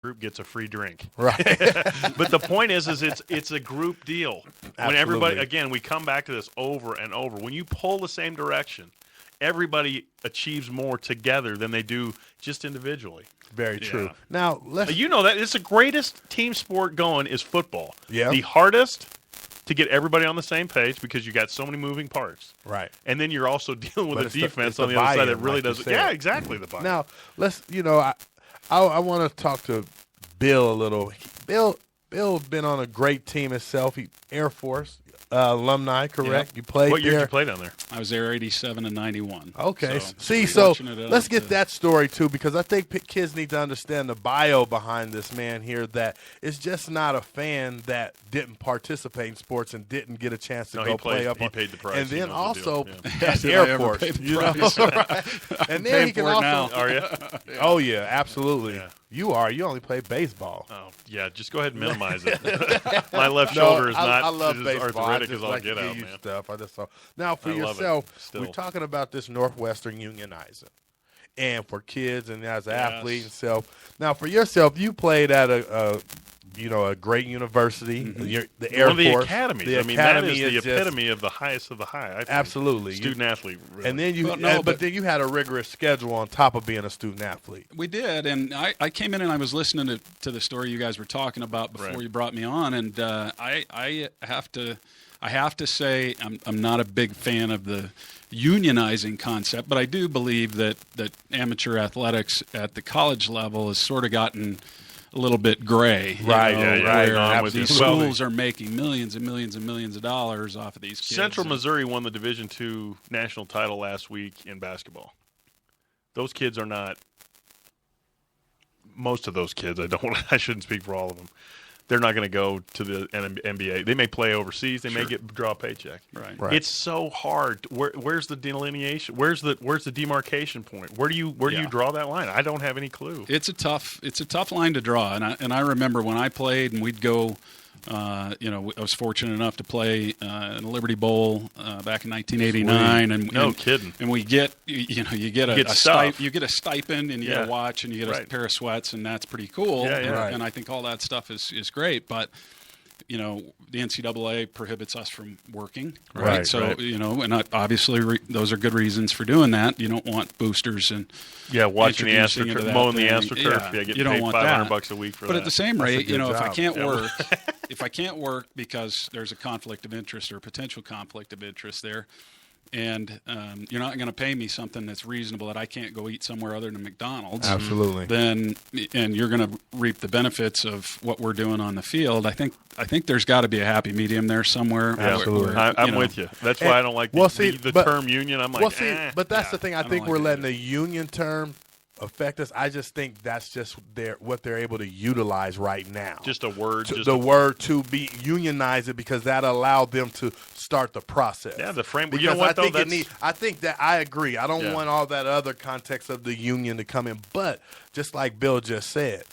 group gets a free drink. Right. But the point is it's a group deal. When everybody, Absolutely. again, we come back to this over and over. When you pull the same direction, everybody achieves more together than they do just individually. Very true. Yeah. Now, let's You know that it's the greatest team sport going is football. Yeah. The hardest to get everybody on the same page because you got so many moving parts. right. And then you're also dealing with But a it's the- defense it's the on the other side that buy-in, really like you doesn't. said. Yeah, exactly. The buy-in. Now, let's I want to talk to Bill a little. Bill's been on a great team himself. He Air Force alumni, correct? Yeah. You played What year there. did you play down there? I was there 87 and 91. Okay. So, See, pretty so fortunate enough let's get to- that story too, because I think kids need to understand the bio behind this man here. That it's just not a fan that didn't participate in sports and didn't get a chance to No, go he play up. He on, paid the price. and He then knows the deal. also Yeah. at Did I Air ever Force, pay the you know, price? right? And then paying he can for it also. now. Are you? Oh yeah, absolutely. Yeah. You are. You only play baseball. Oh, yeah. Just go ahead and minimize it. My left No, shoulder is I not love as baseball. I arthritic just as I'll like get to out, give you man. stuff. I just saw. Now for I love it, yourself, still. we're talking about this Northwestern unionizing, and for kids and as an athlete and self. Now for yourself, you played at a great university, the Air One of the Force. academies. The I mean, that academy is the just- epitome of the highest of the high. I think. Absolutely. Student athlete. Really. And then Well, no, but but- then you had a rigorous schedule on top of being a student athlete. We did, and I came in and I was listening to the story you guys were talking about before Right. you brought me on, and I have to say I'm not a big fan of the unionizing concept, but I do believe that Right, amateur athletics at the college level has sort of gotten a little bit gray. Right, yeah, yeah, where no, I'm with you. these Well, schools are making millions and millions and millions of dollars off of these kids. Central and- Missouri won the Division II national title last week in basketball. Those kids are not. Most of those kids, I shouldn't speak for all of them. They're not going to go to the NBA. They may play overseas. They may draw a paycheck. Right. It's so hard. Where's the delineation? Where's the demarcation point? Where do you Yeah. draw that line? I don't have any clue. It's a tough line to draw, and I remember when I played, and we'd go. I was fortunate enough to play in the Liberty Bowl back in 1989, No kidding. And we get you get You a, get a stuff. you get a stipend, and you get Yeah. a watch, and you get a Right. pair of sweats, and that's pretty cool. Yeah, yeah. And, Right. and I think all that stuff is great, but. The NCAA prohibits us from working, right? Right, So, right. and obviously those are good reasons for doing that. You don't want boosters and Yeah, watching the introducing into AstroTurf, that mowing the thing. AstroTurf. Yeah, You getting don't paid want $500 that. a week for But that. at the same That's a rate, good if I job. can't Yeah. work, if I can't work because there's a conflict of interest or a potential conflict of interest there, and you're not going to pay me something that's reasonable that I can't go eat somewhere other than McDonald's, Absolutely. then and you're going to reap the benefits of what we're doing on the field. I think there's got to be a happy medium there somewhere. Yeah. Absolutely. I'm with you. That's why I don't like the but- term union. I'm like, Well, see, but that's yeah, the thing. I I don't think like we're it letting either. the union term affect us. I just think that's just what they're able to utilize right now. just a word. To- Just the word to be unionize it because that allowed them to start the process. Yeah, the framework. Because You know what, I think though? I think that I agree. I don't Yeah. want all that other context of the union to come in, but just like Bill just said,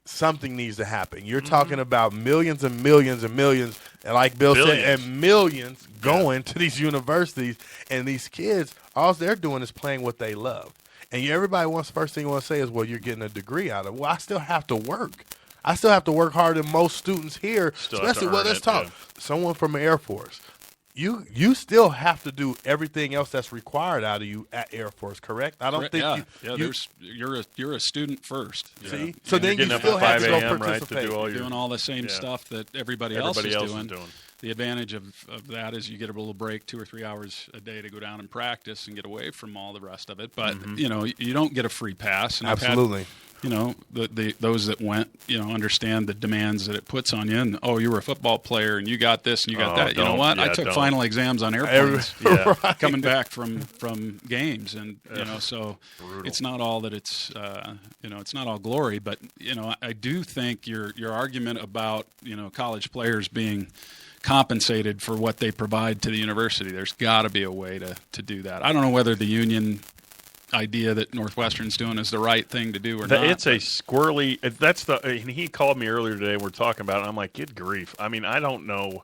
something needs to happen. You're talking about millions and millions and millions, and like Bill said, Billions. and millions going to these universities, and these kids, all they're doing is playing what they love. And everybody first thing you want to say is, well, you're getting a degree out of it. Well, I still have to work. I still have to work harder than most students here, Still have to especially, well, earn let's it, talk. yeah. Someone from the Air Force. You still have to do everything else that's required out of you at Air Force, correct? I don't think you're a student first. you see. know. So And then you're you getting up still at have 5 to go a.m., right, to participate. do all You're your doing all the same yeah. stuff that everybody Everybody else else is is doing. doing. The advantage of that is you get a little break, 2 or 3 hours a day to go down and practice and get away from all the rest of it. But you don't get a free pass. And I've had, Absolutely. those that went, understand the demands that it puts on you. And you were a football player and you got this and you got Oh, that. You know don't. what? I Yeah, took don't. final exams on airplanes. Yeah. Coming back from games, and so Brutal. it's not all that it's it's not all glory, but I do think your argument about college players being compensated for what they provide to the university, there's got to be a way to do that. I don't know whether the union idea that Northwestern's doing is the right thing to do or not. It's a squirrely. And he called me earlier today. We're talking about it. And I'm like, good grief. I mean, I don't know.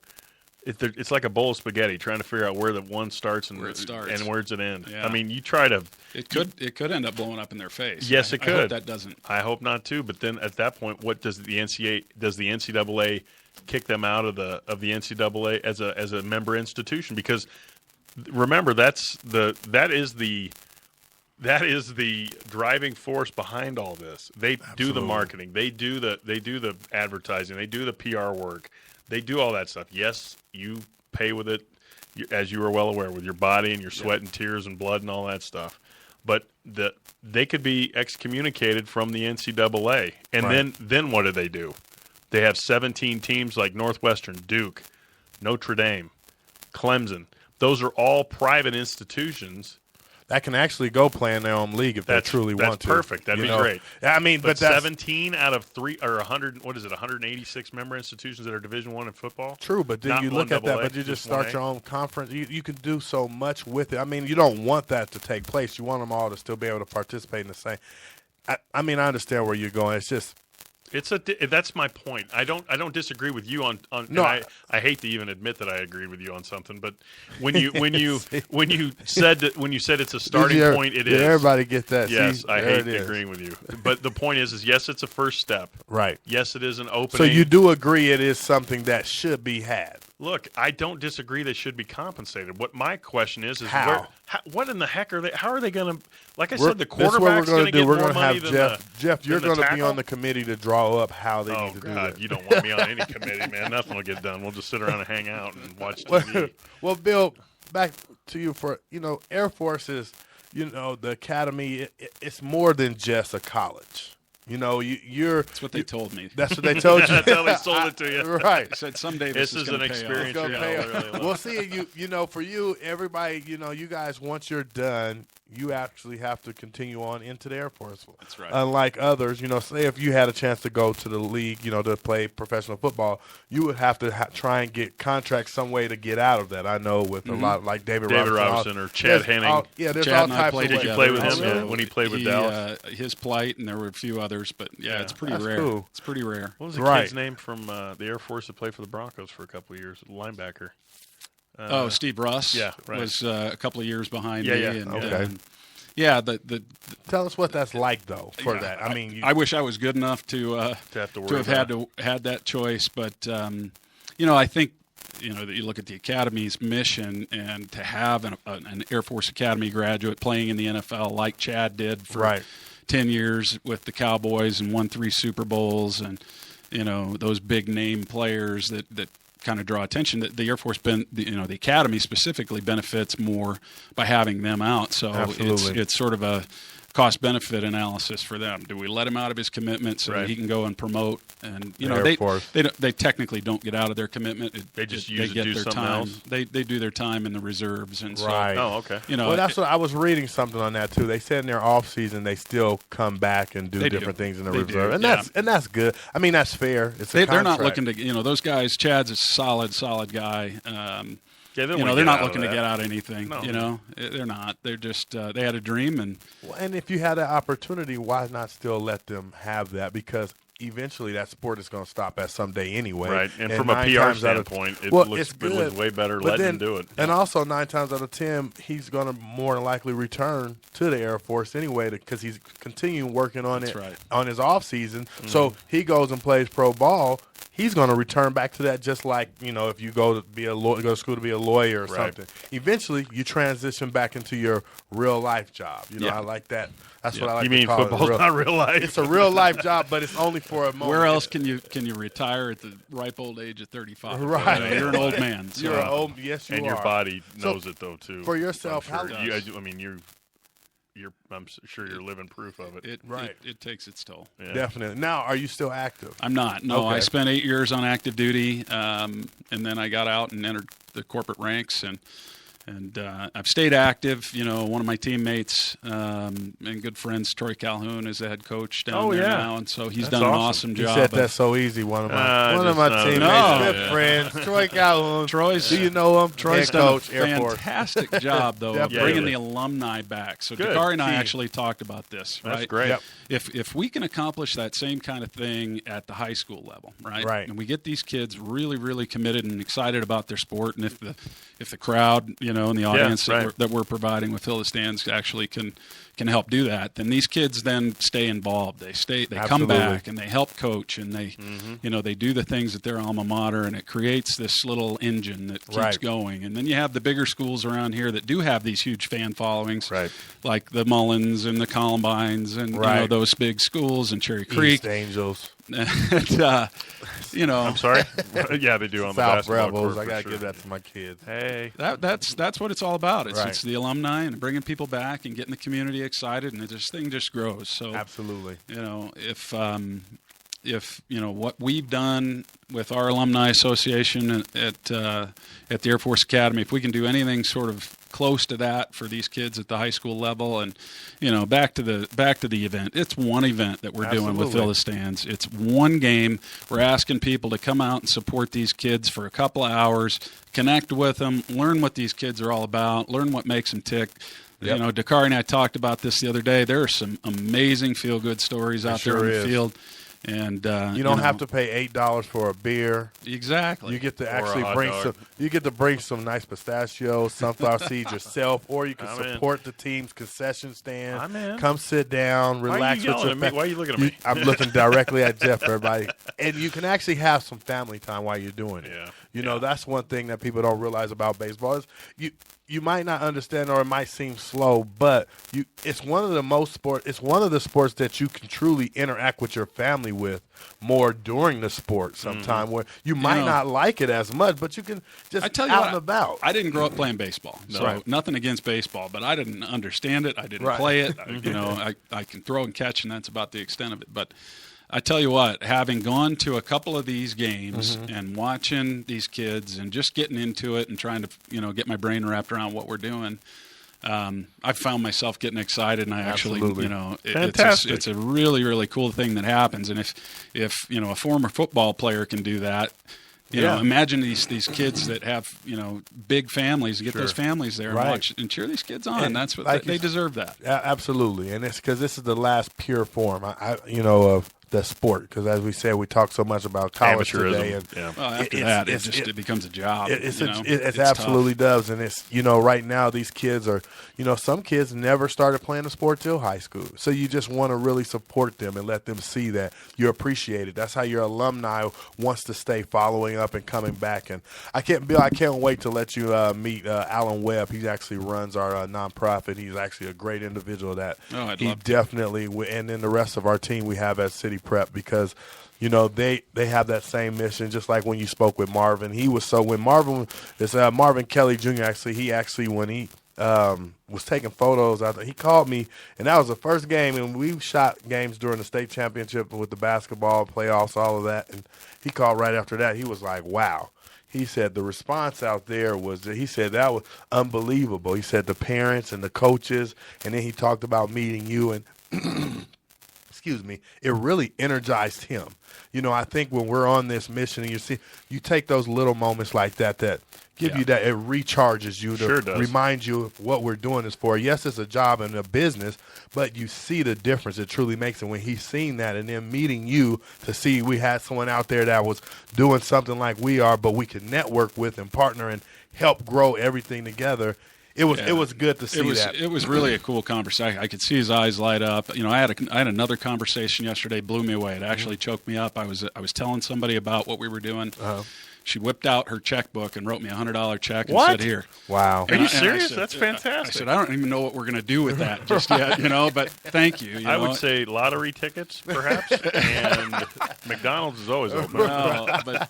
it's like a bowl of spaghetti, trying to figure out where the one starts and Where it starts. and where's it end. Yeah. I mean, you try to. It could end up blowing up in their face. Yes, it I could. hope that doesn't. I hope not too. But then at that point, what does the NCAA kick them out of the NCAA as a member institution? Because remember, that is the driving force behind all this. They do the marketing, they do the advertising, they do the PR work, they do all that stuff. Yes, you pay with it, as you are well aware, with your body and your sweat and tears and blood and all that stuff. But they could be excommunicated from the NCAA, and then what do? They have 17 teams like Northwestern, Duke, Notre Dame, Clemson. Those are all private institutions that can actually go play in their own league if they truly want to. That's perfect. That'd be great. I mean, but that's 17 out of 100. What is it? 186 member institutions that are Division I in football. True, but then Not you look at that, AA, but you just start 1A. your own conference. You can do so much with it. I mean, you don't want that to take place. You want them all to still be able to participate in the same. I mean, I understand where you're going. It's just. That's my point. I don't disagree with you on No, and I hate to even admit that I agree with you on something, but when you said it's a starting point, it is. Everybody get that. Yes, See, I there hate it is. agreeing with you. But the point is yes, it's a first step. Right. Yes, it is an opening. So you do agree it is something that should be had. Look, I don't disagree they should be compensated. What my question is How? What in the heck are they? How are they going to? Like I We're- said, the this is what quarterback's going to get We're more gonna money have than Jeff. Jeff, you're going to be on the committee to draw up how they need to do God, that. you don't want me on any committee, man. Nothing will get done. We'll just sit around and hang out and watch TV. Well, Bill, back to you for Air Force is the academy. It's more than just a college. You're. That's what they told me. That's what they told you. That's how they sold it to you. Right. They said someday This this is gonna an pay off. experience. It's gonna you're pay gonna off. really love. Well, see, for you, everybody, you guys, once you're done, you actually have to continue on into the Air Force. That's right. Unlike others, say if you had a chance to go to the league, to play professional football, you would have to try and get contracts some way to get out of that. I know with a lot like David Robinson or Chad Henning. There's Chad all and I types played of Did you ways. play with him together. when he played with Dallas? His plight, and there were a few others, but it's pretty that's rare. cool. It's pretty rare. What was the Right. kid's name from the Air Force that played for the Broncos for a couple of years? Linebacker. Steve Russ. yeah, right. Was a couple of years behind Yeah, me. yeah. And, Okay. the Tell us what that's like, though, for yeah, that. I mean, I wish I was good enough to have to worry to have had that choice, but I think that you look at the Academy's mission, and to have an Air Force Academy graduate playing in the NFL like Chad did for 10 years with the Cowboys and won 3 Super Bowls, and those big name players that kind of draw attention. That the Air Force, the Academy specifically benefits more by having them out. So Absolutely. it's sort of a cost-benefit analysis for them. Do we let him out of his commitment so that he can go and promote? And Air Force. they technically don't get out of their commitment. They just they use it get to do their something time. else? They do their time in the reserves, and Right. so Oh, okay. well, that's what I was reading something on that too. They said in their off season they still come back and do They different do. things in the They reserve, do, and that's good. I mean, that's fair. It's a they're not contract. looking to those guys. Chad's a solid guy. Yeah, They're not looking to get out anything. No. They're not. They're just they had a dream, and Well, and if you had that opportunity, why not still let them have that? Because eventually that sport is going to stop at some day anyway. Right, and from a 9 PR times out of- standpoint, it well, looks it's good, way better but letting then- him do it. And also 9 times out of 10, he's going to more than likely return to the Air Force anyway because he's continuing working on That's it right. on his off season. So he goes and plays pro ball. He's going to return back to that, just like if you go to be a go to school to be a lawyer or Right. something. Eventually, you transition back into your real life job. Yeah. I like that. That's what I like. You to mean call it, football's not real life? It's a real life job, but it's only for a moment. where else can you retire at the ripe old age of 35? Right. You're an old man. So. You're an old. Yes, you and are. your body So, knows it though too. for yourself, I'm how- sure. I'm sure you're living proof of it. Right. It takes its toll. Yeah. Definitely. Now, are you still active? I'm not. No, Okay. I spent 8 years on active duty, and then I got out and entered the corporate ranks, and And I've stayed active. One of my teammates and good friends, Troy Calhoun, is the head coach down there now, and so he's done an awesome job. You said that's so easy. One of my teammates, good friends, Troy Calhoun. Do you know him? Troy's done a fantastic job, though, of bringing the alumni back. So Dakari and I actually talked about this. Right? That's great. Yep. If we can accomplish that same kind of thing at the high school level, right? And we get these kids really, really committed and excited about their sport, and if the crowd, and the audience that we're providing with Fill the Stands actually can help do that, then these kids then stay involved. They come back and they help coach, and they they do the things at their alma mater, and it creates this little engine that keeps going. And then you have the bigger schools around here that do have these huge fan followings, like the Mullins and the Columbines and those big schools, and Cherry Creek, East Angels. And, I'm sorry. Yeah, they do on the South basketball Rebels. court. I gotta For give sure. that to my kids. Hey, that's what it's all about. It's the alumni and bringing people back and getting the community excited, and this thing just grows. So absolutely, if what we've done with our alumni association at the Air Force Academy, if we can do anything sort of close to that for these kids at the high school level, and back to the event, it's one event that we're doing with Fill the Stands. It's one game. We're asking people to come out and support these kids for a couple of hours, connect with them, learn what these kids are all about, learn what makes them tick. Dakari and I talked about this the other day. There are some amazing feel-good stories out there in the field. And you don't have to pay $8 for a beer. Exactly. You get to actually bring some. You get to bring some nice pistachios, sunflower seeds yourself, or you can support the team's concession stand. Come sit down, relax with your family. Why are you looking at me? I'm looking directly at Jeff, everybody. And you can actually have some family time while you're doing it. That's one thing that people don't realize about baseball is you might not understand, or it might seem slow, but it's one of the sports that you can truly interact with your family with more during the sport sometime, where you might not like it as much, but you can just out and about. I didn't grow up playing baseball, so nothing against baseball, but I didn't understand it. I didn't play it. I can throw and catch, and that's about the extent of it. But I tell you what, having gone to a couple of these games and watching these kids and just getting into it and trying to, get my brain wrapped around what we're doing, I found myself getting excited, and I actually, it's a really, really cool thing that happens. And if a former football player can do that, imagine these kids that have big families, get those families there and watch and cheer these kids on. And that's what they deserve that. Absolutely, and it's because this is the last pure form, of the sport, because as we said, we talk so much about college today, and after that, it becomes a job. It absolutely does, and it's right now these kids are some kids never started playing a sport till high school, so you just want to really support them and let them see that you appreciate it. That's how your alumni wants to stay following up and coming back. And I can't wait to let you meet Alan Webb. He actually runs our nonprofit. He's actually a great individual that he definitely, and then the rest of our team we have at City Prep, because they have that same mission. Just like when you spoke with Marvin, Marvin Kelly Jr. Actually when he was taking photos out there, he called me, and that was the first game, and we shot games during the state championship with the basketball playoffs, all of that, and he called right after that. He was like, wow. He said the response out there he said that was unbelievable. He said the parents and the coaches, and then he talked about meeting you, and excuse me, it really energized him. I think when we're on this mission, and you take those little moments like that give you that, it recharges you to remind you of what we're doing this for. Yes, it's a job and a business, but you see the difference it truly makes. And when he's seen that, and then meeting you to see we had someone out there that was doing something like we are, but we could network with and partner and help grow everything together. It was good to see that. It was really a cool conversation. I could see his eyes light up. I had another conversation yesterday, blew me away. It actually choked me up. I was telling somebody about what we were doing. She whipped out her checkbook and wrote me a $100 check and said, "Here." Wow. Are you serious? That's fantastic. I said, "I don't even know what we're going to do with that just yet, but thank you." I would say lottery tickets, perhaps, and McDonald's is always open. No, but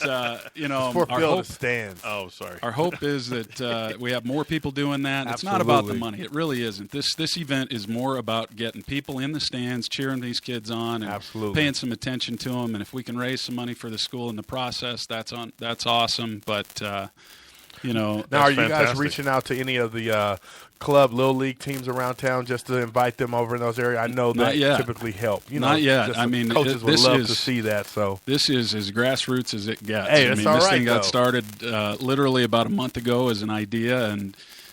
for our hope stands. Oh, sorry. Our hope is that we have more people doing that. It's not about the money. It really isn't. This event is more about getting people in the stands, cheering these kids on, and paying some attention to them. And if we can raise some money for the school in the process, that's awesome. But Now, That's are you guys fantastic. reaching out to any of the club little league teams around town just to invite them over in those areas? I know Not that yet. typically help. Not yet. just I the mean, coaches would this love is- to see that. So This is as grassroots as it gets. Hey, I it's mean, all this right, thing got though. started literally about a month ago as an idea,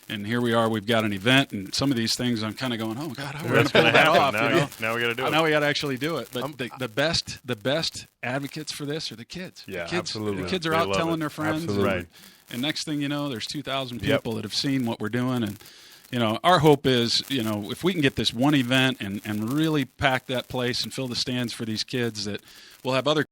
and here we are. We've got an event, and some of these things I'm kind of going, oh God, how are we going That's to pull going to that happen. off? Now, You know? now we got to do it. Now we got to actually do it. But the best advocates for this are the kids. Yeah, the kids, absolutely. The kids are They out love telling it. their friends. Absolutely. Right. And next thing you know, there's 2,000 Yep. people that have seen what we're doing. And, our hope is, if we can get this one event and really pack that place and fill the stands for these kids, that we'll have other